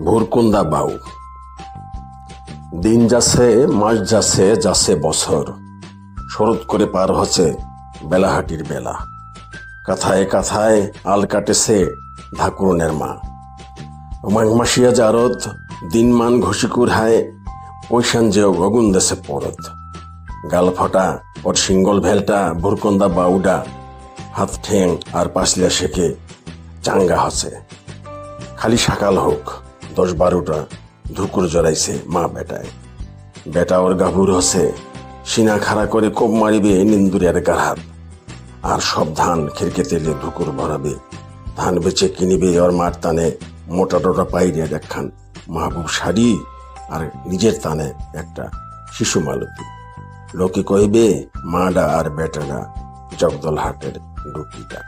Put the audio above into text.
ভুরকুন্দা বাউ। দিন যাচ্ছে, মাস যাচ্ছে, যাচ্ছে বছর, শরৎ করে পার হচ্ছে বেলাহাটির বেলা। কাথায় কাথায় আল কাটেছে ধাকুরনের মা। মাঘমাসিয়া জারদ দিনমান ঘষি কুড়হায়, পৈশান যেও গগুন দেশে পরত। গাল ফাটা ওর সিঙ্গল ভেলটা ভুরকুন্দা বাউডা, হাত ঠেং আর পাসলিয়া শেখে চাঙ্গা হচ্ছে। খালি সকাল হোক 10-12টা ধুকুর জড়াইছে মা বেটায়। বেটা ওর গাভুর হচ্ছে, সিনা খাড়া করে কোপ মারিবে নিন্দুরের গাঢ়াত। আর সব ধান খেরকে তেলে ধুকুর ভরাবে। ধান বেচে কিনিবে ওর মার টানে মোটা টোটা পাইরে একখান মাহবুব শাড়ি, আর নিজের টানে একটা শিশু মালতী। লোকে কইবে মাডা আর বেটারা জগদল হাটের ডুকিটা।